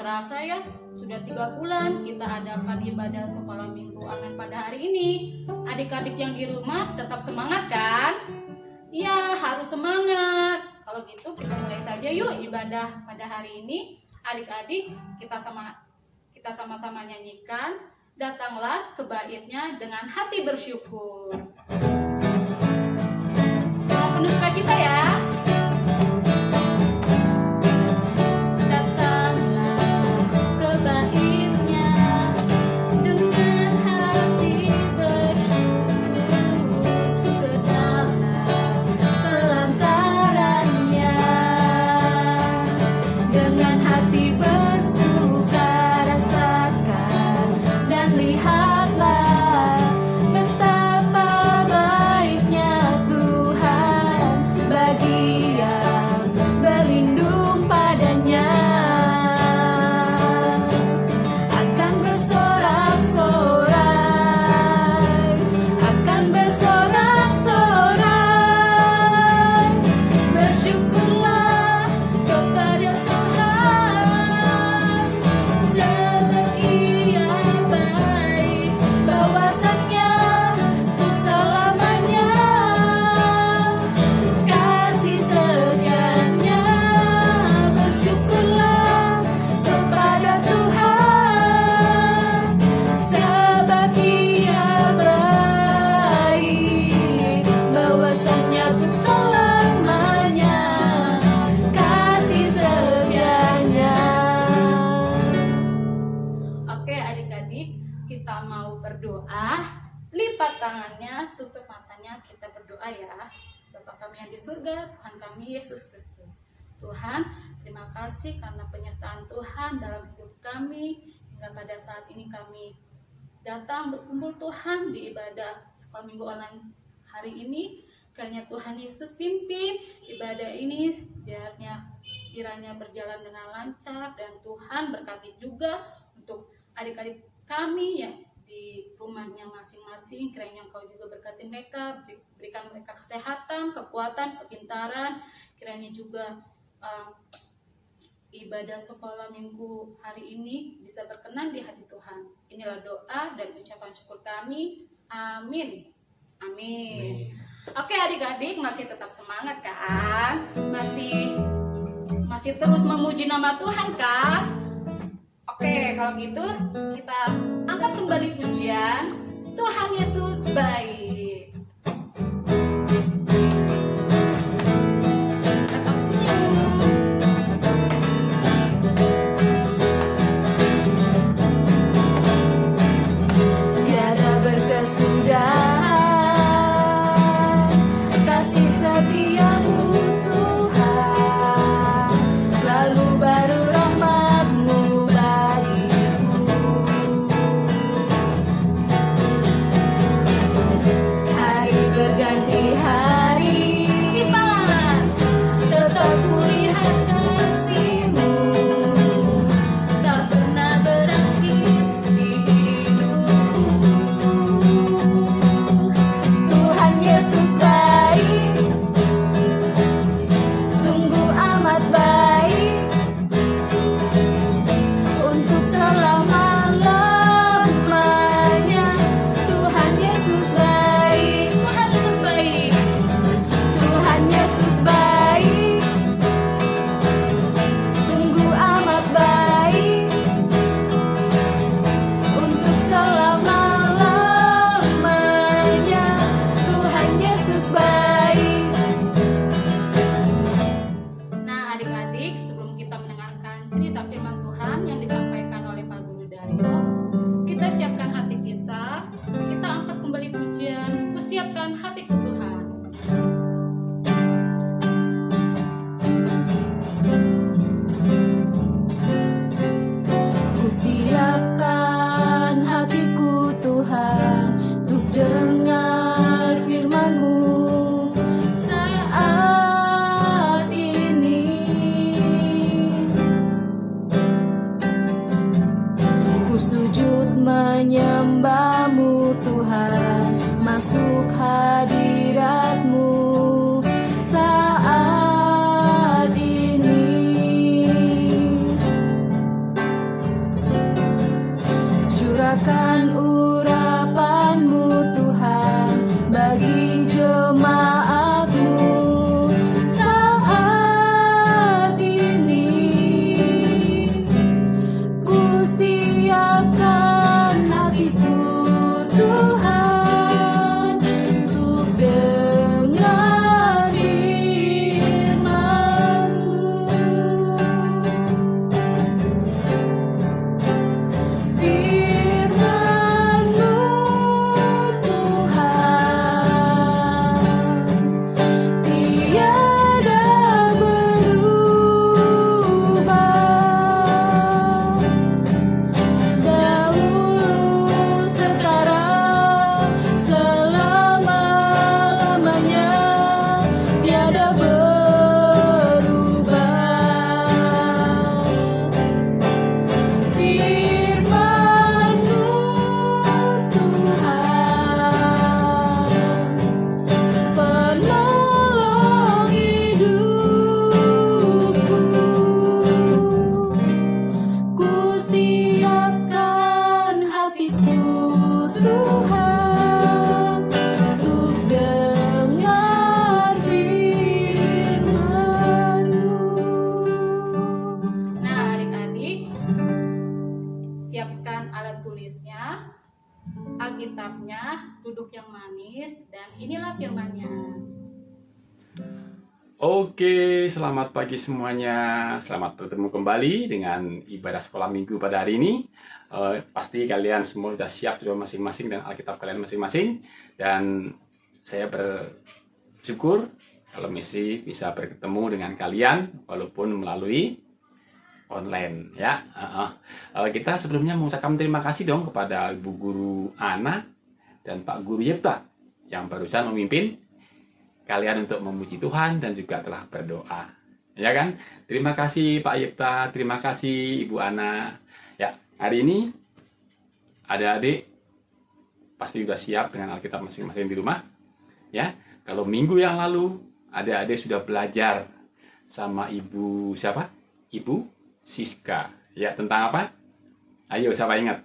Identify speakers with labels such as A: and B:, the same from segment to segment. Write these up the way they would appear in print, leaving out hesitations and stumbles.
A: terasa ya, sudah 3 bulan kita adakan ibadah sekolah minggu online pada hari ini. Adik-adik yang di rumah tetap semangat kan? Ya, harus semangat. Kalau gitu kita mulai saja yuk ibadah pada hari ini. Adik-adik, kita sama-sama nyanyikan, datanglah ke baitnya dengan hati bersyukur. Penuh sukacita ya. Kita mau berdoa, lipat tangannya, tutup matanya, kita berdoa ya. Bapa kami yang di surga, Tuhan kami Yesus Kristus. Tuhan, terima kasih karena penyertaan Tuhan dalam hidup kami, hingga pada saat ini kami datang berkumpul Tuhan di ibadah sekolah minggu online hari ini. Kiranya Tuhan Yesus pimpin ibadah ini, kiranya berjalan dengan lancar, dan Tuhan berkati juga untuk adik-adik kami yang di rumahnya masing-masing. Kiranya Engkau juga berkati mereka, berikan mereka kesehatan, kekuatan, kepintaran. Kiranya juga ibadah sekolah minggu hari ini bisa berkenan di hati Tuhan. Inilah doa dan ucapan syukur kami. Amin. Amin. Oke adik-adik, masih tetap semangat kan? Masih terus memuji nama Tuhan kan? Oke, kalau gitu kita angkat kembali pujian Tuhan Yesus baik. Tetap senyum.
B: Tiada berkesudahan kasih setiamu Tuhan, selalu baru rahmat-Mu. Siapkan hatiku Tuhan untuk dengar firman-Mu saat ini. Ku sujud menyembah-Mu Tuhan, masuk hadirat-Mu saat ini. Limpahkan urapan-Mu Tuhan bagi jemaat-Mu saat ini. Ku siapkan hatiku Tuhan untuk dengar firman-Mu. Firman-Mu Tuhan tiada berubah, dahulu, sekarang, selama-lamanya tiada berubah. Firman-Mu Tuhan penolong hidupku. Ku siapkan hatiku Tuhan untuk dengar firman-Mu.
A: Nah, adik-adik, siapkan alat tulisnya, Alkitabnya, duduk yang manis, dan inilah firman-Nya.
C: Oke, selamat pagi semuanya. Selamat bertemu kembali dengan ibadah sekolah minggu pada hari ini. Pasti kalian semua sudah siap sudah masing-masing dengan Alkitab kalian masing-masing. Dan saya bersyukur kalau Messi bisa bertemu dengan kalian walaupun melalui online ya. Kita sebelumnya mengucapkan terima kasih dong kepada Ibu Guru Ana dan Pak Guru Yepta yang barusan memimpin kalian untuk memuji Tuhan dan juga telah berdoa. Ya kan? Terima kasih Pak Yepta, terima kasih Ibu Ana. Ya, hari ini adik-adik pasti sudah siap dengan Alkitab masing-masing di rumah. Ya, kalau minggu yang lalu adik-adik sudah belajar sama Ibu siapa? Ibu Siska. Ya, tentang apa? Ayo, siapa ingat?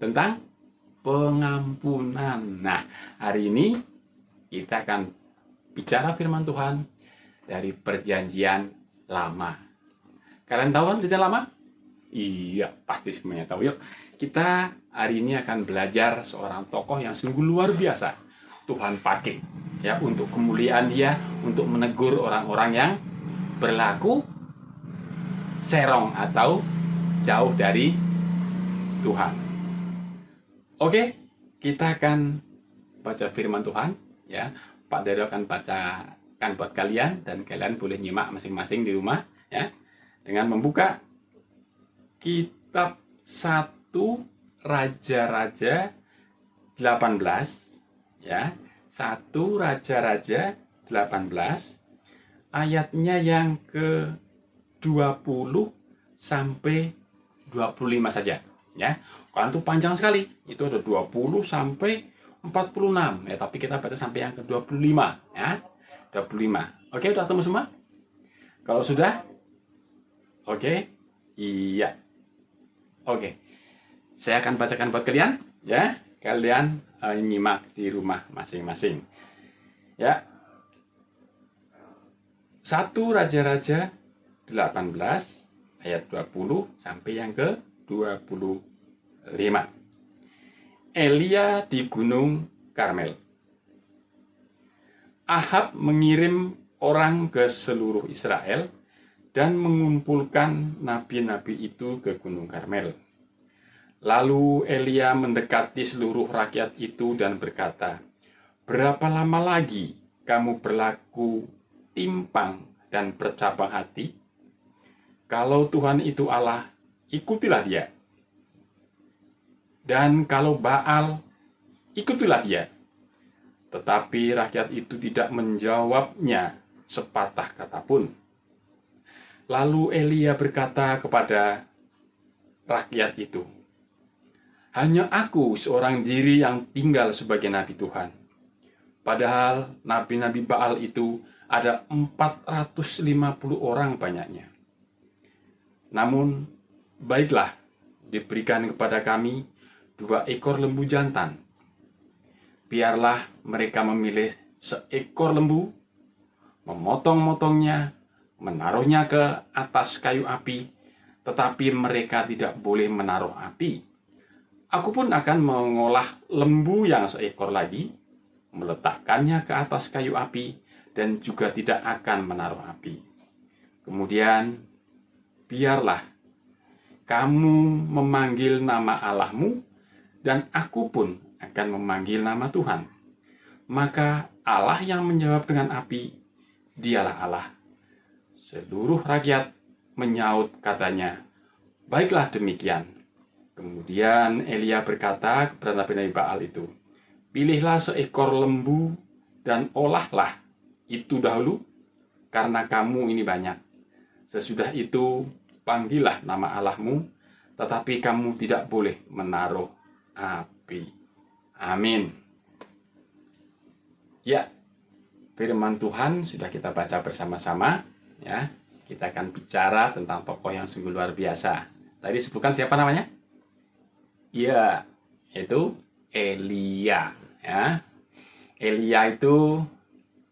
C: Tentang pengampunan. Nah, hari ini kita akan bicara firman Tuhan dari Perjanjian Lama. Kalian tahu kan Perjanjian Lama? Iya, pasti semuanya tahu. Yuk, kita hari ini akan belajar seorang tokoh yang sungguh luar biasa. Tuhan pakai ya untuk kemuliaan Dia, untuk menegur orang-orang yang berlaku serong atau jauh dari Tuhan. Oke, kita akan baca firman Tuhan. Ya, Pak Dario akan bacakan buat kalian dan kalian boleh nyimak masing-masing di rumah ya dengan membuka kitab 1 Raja-Raja 18 ya. 1 Raja-Raja 18 ayatnya yang ke 20 sampai 25 saja ya. Kalau itu panjang sekali, itu ada 20 sampai 46 ya, tapi kita baca sampai yang ke-25 ya. 25. Oke, udah ketemu semua? Kalau sudah? Oke. Iya. Oke. Saya akan bacakan buat kalian ya. Kalian nyimak di rumah masing-masing. Ya. 1 Raja-Raja 18 ayat 20 sampai yang ke-25. Elia di Gunung Karmel. Ahab mengirim orang ke seluruh Israel dan mengumpulkan nabi-nabi itu ke Gunung Karmel. Lalu Elia mendekati seluruh rakyat itu dan berkata, "Berapa lama lagi kamu berlaku timpang dan bercabang hati? Kalau Tuhan itu Allah, ikutilah Dia. Dan kalau Baal, ikutilah dia." Tetapi rakyat itu tidak menjawabnya sepatah kata pun. Lalu Elia berkata kepada rakyat itu, "Hanya aku seorang diri yang tinggal sebagai nabi Tuhan. Padahal nabi-nabi Baal itu ada 450 orang banyaknya. Namun, baiklah, diberikan kepada kami 2 ekor lembu jantan. Biarlah mereka memilih seekor lembu, memotong-motongnya, menaruhnya ke atas kayu api, tetapi mereka tidak boleh menaruh api. Aku pun akan mengolah lembu yang seekor lagi, meletakkannya ke atas kayu api, dan juga tidak akan menaruh api. Kemudian, biarlah kamu memanggil nama Allahmu, dan aku pun akan memanggil nama Tuhan. Maka Allah yang menjawab dengan api, dialah Allah. Seluruh rakyat menyaut katanya, baiklah demikian. Kemudian Elia berkata kepada Nabi Baal itu, pilihlah seekor lembu dan olahlah itu dahulu, karena kamu ini banyak. Sesudah itu panggillah nama Allahmu, tetapi kamu tidak boleh menaruh api. Amin. Ya, firman Tuhan sudah kita baca bersama-sama. Ya, kita akan bicara tentang tokoh yang sungguh luar biasa. Tadi sebutkan siapa namanya? Ya, itu Elia. Ya, Elia itu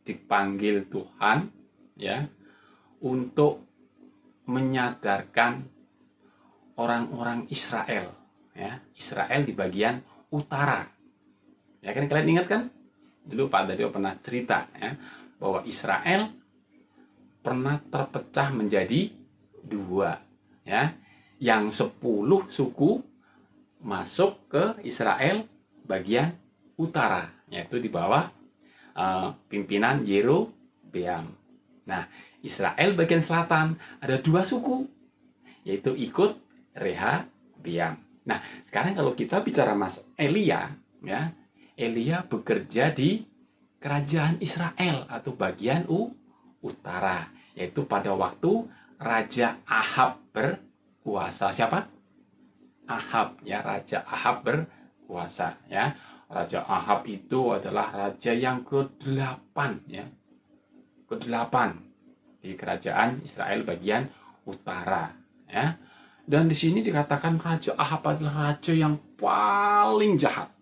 C: dipanggil Tuhan, ya, untuk menyadarkan orang-orang Israel, ya, Israel di bagian utara. Ya kan, kalian ingat kan? Dulu Pak Dadio pernah cerita, ya, bahwa Israel pernah terpecah menjadi 2, ya. Yang 10 suku masuk ke Israel bagian utara, yaitu di bawah pimpinan Yerobeam. Nah, Israel bagian selatan ada 2 suku, yaitu ikut Rehabeam. Nah, sekarang kalau kita bicara Mas Elia, ya, Elia bekerja di kerajaan Israel atau bagian utara, yaitu pada waktu Raja Ahab berkuasa. Siapa? Ahab, ya, Raja Ahab berkuasa, ya. Raja Ahab itu adalah raja yang ke-8, ya. Ke-8 di kerajaan Israel bagian utara, ya. Dan di sini dikatakan Raja Ahab adalah raja yang paling jahat,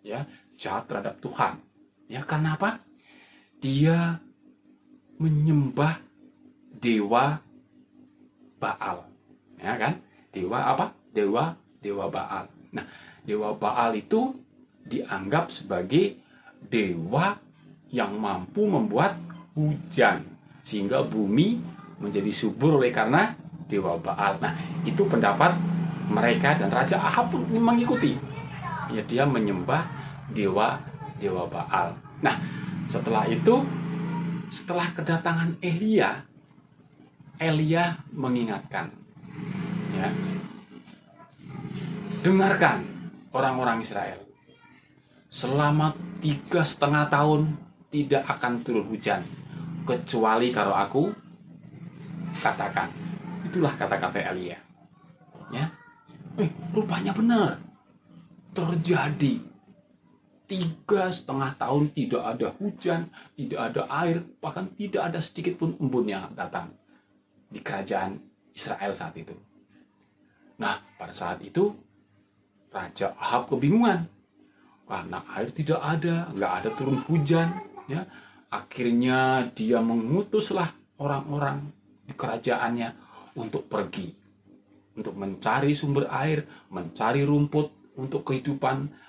C: ya, jahat terhadap Tuhan. Ya, karena apa? Dia menyembah dewa Baal, ya kan? Dewa apa? Dewa Baal. Nah, dewa Baal itu dianggap sebagai dewa yang mampu membuat hujan sehingga bumi menjadi subur oleh karena dewa Baal. Nah, itu pendapat mereka dan Raja Ahab pun mengikuti. Ya, dia menyembah dewa Baal. Nah, setelah itu, setelah kedatangan Elia mengingatkan, ya, dengarkan orang-orang Israel, selama 3,5 tahun tidak akan turun hujan kecuali kalau aku katakan. Itulah kata-kata Elia, ya. Rupanya benar terjadi. 3,5 tahun tidak ada hujan, tidak ada air, bahkan tidak ada sedikit pun embun yang datang di kerajaan Israel saat itu. Nah, pada saat itu Raja Ahab kebingungan karena air tidak ada, nggak ada turun hujan, ya. Akhirnya dia mengutuslah orang-orang di kerajaannya untuk pergi, untuk mencari sumber air, mencari rumput untuk kehidupan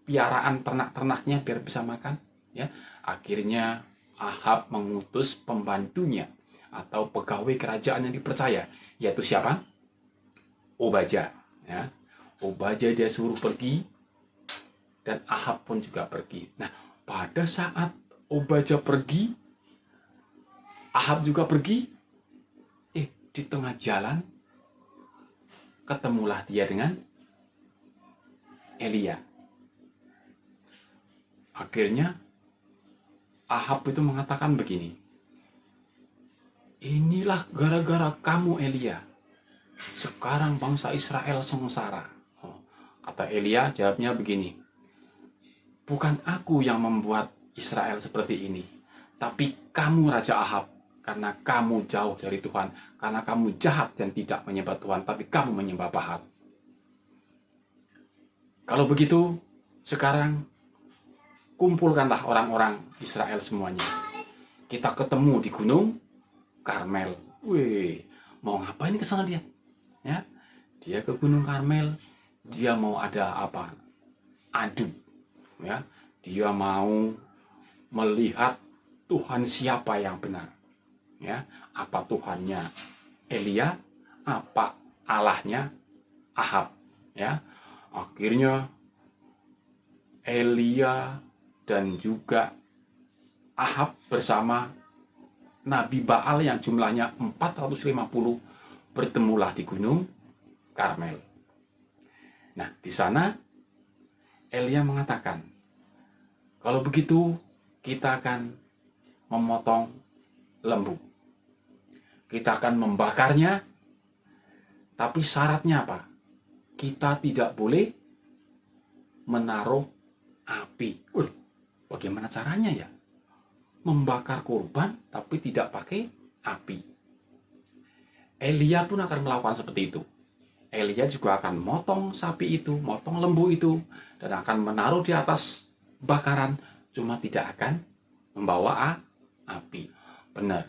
C: piaraan ternak-ternaknya biar bisa makan, ya. Akhirnya Ahab mengutus pembantunya atau pegawai kerajaan yang dipercaya, yaitu siapa? Obadya, ya. Obadya dia suruh pergi dan Ahab pun juga pergi. Nah, pada saat Obadya pergi, Ahab juga pergi. Di tengah jalan ketemulah dia dengan Elia. Akhirnya Ahab itu mengatakan begini, inilah gara-gara kamu Elia, sekarang bangsa Israel sengsara. Kata Elia, jawabnya begini, bukan aku yang membuat Israel seperti ini, tapi kamu Raja Ahab karena kamu jauh dari Tuhan, karena kamu jahat dan tidak menyembah Tuhan, tapi kamu menyembah Baal. Kalau begitu, sekarang kumpulkanlah orang-orang Israel semuanya. Kita ketemu di Gunung Karmel. Wih, mau ngapain ke sana dia? Ya, dia ke Gunung Karmel. Dia mau ada apa? Adu. Ya, dia mau melihat Tuhan siapa yang benar. Ya, apa Tuhannya Elia? Apa Allahnya Ahab? Ya, akhirnya Elia dan juga Ahab bersama Nabi Baal yang jumlahnya 450 bertemulah di Gunung Karmel. Nah, di sana Elia mengatakan, kalau begitu kita akan memotong lembu. Kita akan membakarnya, tapi syaratnya apa? Kita tidak boleh menaruh api. Bagaimana caranya ya? Membakar kurban tapi tidak pakai api. Elia pun akan melakukan seperti itu. Elia juga akan motong sapi itu, motong lembu itu, dan akan menaruh di atas bakaran, cuma tidak akan membawa api. Benar.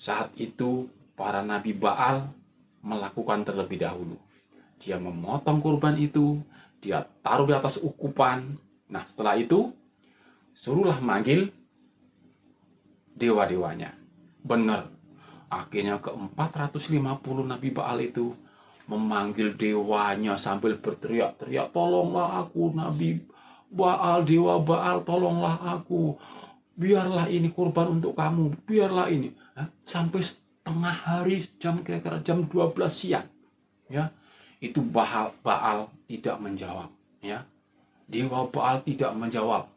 C: Saat itu para nabi Baal melakukan terlebih dahulu. Dia memotong kurban itu, dia taruh di atas ukupan. Nah, setelah itu suruhlah manggil dewa-dewanya. Benar. Akhirnya ke-450 nabi Baal itu memanggil dewanya sambil berteriak-teriak, tolonglah aku Nabi Baal, dewa Baal, tolonglah aku. Biarlah ini kurban untuk kamu, biarlah ini. Sampai tengah hari, kira-kira jam 12 siang. Ya, itu Baal tidak menjawab. Ya, dewa Baal tidak menjawab.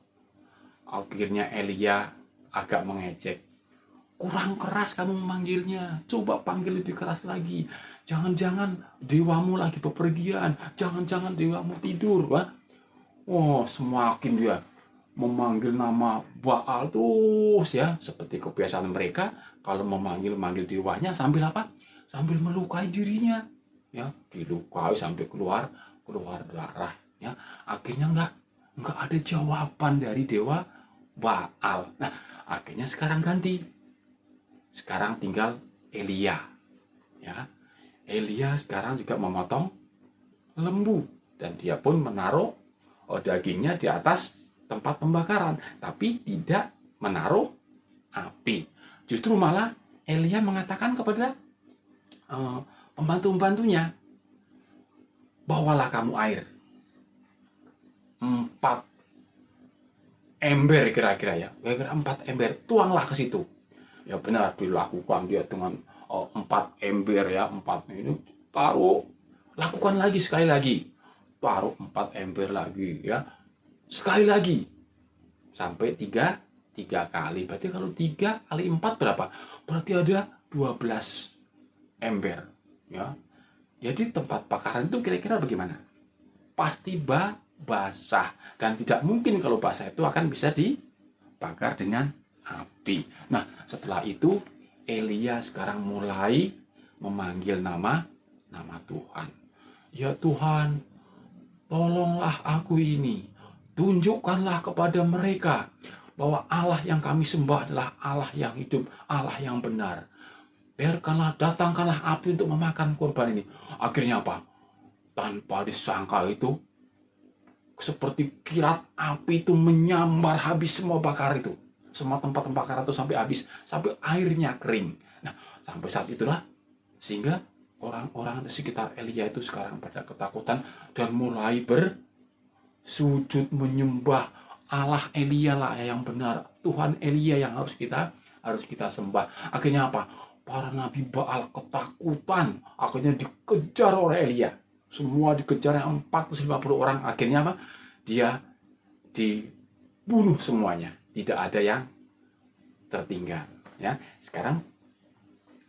C: Akhirnya Elia agak mengejek. Kurang keras kamu memanggilnya, coba panggil lebih keras lagi. Jangan-jangan dewamu lagi bepergian, jangan-jangan dewamu tidur. Oh, semakin dia memanggil nama Baal terus ya, seperti kebiasaan mereka kalau memanggil dewanya sambil apa? Sambil melukai dirinya. Ya, dilukai sampai keluar darah. Ya, akhirnya enggak ada jawaban dari dewa Baal. Nah, akhirnya sekarang ganti. Sekarang tinggal Elia. Ya. Elia sekarang juga memotong lembu dan dia pun menaruh dagingnya di atas tempat pembakaran, tapi tidak menaruh api. Justru malah Elia mengatakan kepada pembantu-pembantunya, bawalah kamu air 4 ember kira-kira ya, kira-kira 4 ember, tuanglah ke situ. Ya benar, dilakukan dia dengan 4 ember ya, 4 ini taruh, lakukan lagi sekali lagi, taruh 4 ember lagi ya, sekali lagi sampai 3 kali. Berarti kalau 3 kali 4 berapa? Berarti ada 12 ember ya. Jadi tempat bakaran itu kira-kira bagaimana? Pasti basah, dan tidak mungkin kalau basah itu akan bisa dibakar dengan api. Nah, setelah itu Elia sekarang mulai memanggil nama Tuhan. Ya Tuhan, tolonglah aku ini. Tunjukkanlah kepada mereka bahwa Allah yang kami sembah adalah Allah yang hidup, Allah yang benar. Datangkanlah api untuk memakan korban ini. Akhirnya apa? Tanpa disangka itu, seperti kilat api itu menyambar habis semua bakar itu. Semua tempat pembakaran itu sampai habis, sampai airnya kering. Nah, sampai saat itulah sehingga orang-orang di sekitar Elia itu sekarang pada ketakutan dan mulai bersujud menyembah Allah Elia lah yang benar. Tuhan Elia yang harus kita sembah. Akhirnya apa? Para nabi Baal ketakutan. Akhirnya dikejar oleh Elia. Semua dikejar yang 450 orang. Akhirnya apa? Dia dibunuh semuanya. Tidak ada yang tertinggal. Ya, sekarang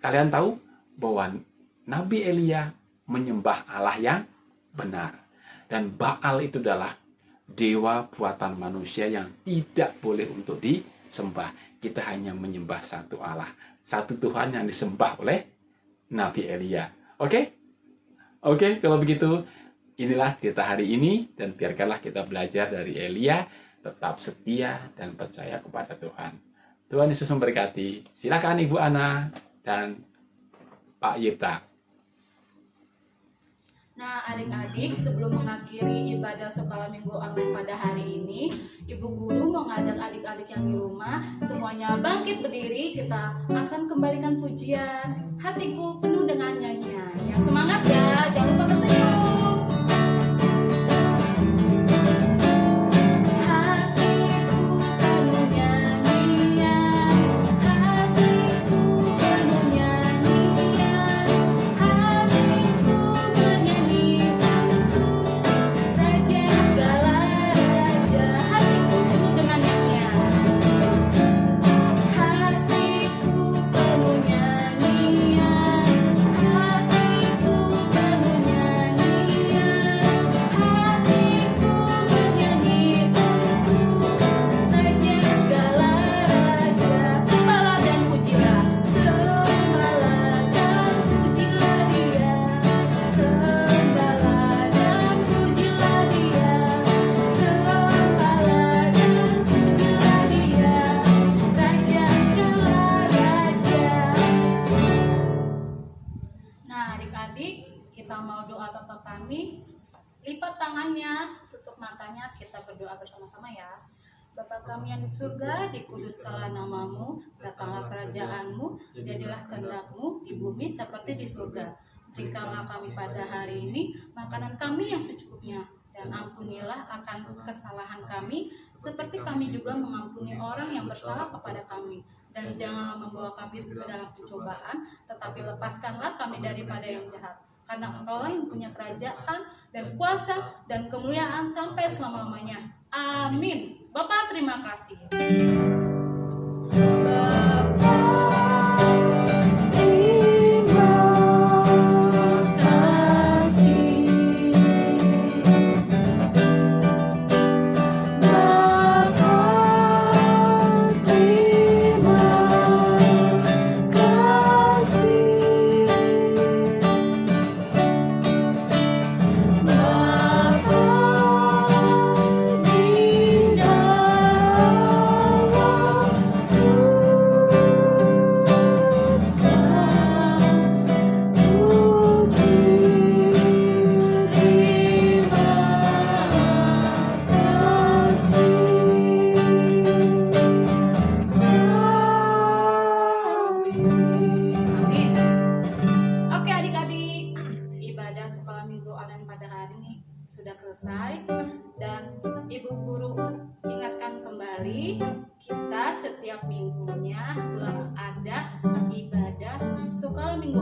C: kalian tahu bahwa Nabi Elia menyembah Allah yang benar, dan Baal itu adalah dewa buatan manusia yang tidak boleh untuk sembah. Kita hanya menyembah satu Allah, satu Tuhan yang disembah oleh Nabi Elia. Oke? Oke, kalau begitu inilah kita hari ini, dan biarkanlah kita belajar dari Elia, tetap setia dan percaya kepada Tuhan. Tuhan Yesus memberkati. Silakan Ibu Ana dan Pak Yipta.
A: Nah, adik-adik, sebelum mengakhiri ibadah sekolah minggu online pada hari ini, Ibu Guru mengajak adik-adik yang di rumah semuanya bangkit berdiri. Kita akan kembalikan pujian Hatiku Penuh dengan Nyanyian. Yang semangat ya, jangan lupa tersenyum. Hatiku penuh nyanyian, hatiku penuh nyanyian, hatiku menyanyikan Raja segala raja. Hatiku penuh dengan nyanyian, hatiku penuh nyanyian, hatiku penuh nyanyian, hatiku menyanyikan Raja segala raja. Sembahlah dan pujilah, sembahlah dan pujilah Dia, sembahlah dan pujilah Dia, sembahlah dan pujilah Dia, Raja segala raja. Nah, adik-adik, kita mau doa Bapa kami. Lipat tangannya, tutup matanya, kita berdoa bersama-sama ya. Bapa kami yang di surga, dikuduskanlah namamu, datanglah kerajaanmu, jadilah kehendak-Mu di bumi seperti di surga. Berikanlah kami pada hari ini makanan kami yang secukupnya, dan ampunilah akan kesalahan kami, seperti kami juga mengampuni orang yang bersalah kepada kami. Dan janganlah membawa kami ke dalam pencobaan, tetapi lepaskanlah kami daripada yang jahat. Karena Engkaulah yang punya kerajaan dan kuasa dan kemuliaan sampai selama-lamanya. Amin. Bapak, terima kasih. Bapa,
B: Terima kasih Bapa, terima kasih Bapa di dalam surga, puji terima kasih.
A: Amin. Oke adik-adik, ibadah sekolah minggu online pada hari ini sudah selesai, dan Ibu Guru ingatkan kembali, kita setiap minggunya selalu ada ibadah sekolah minggu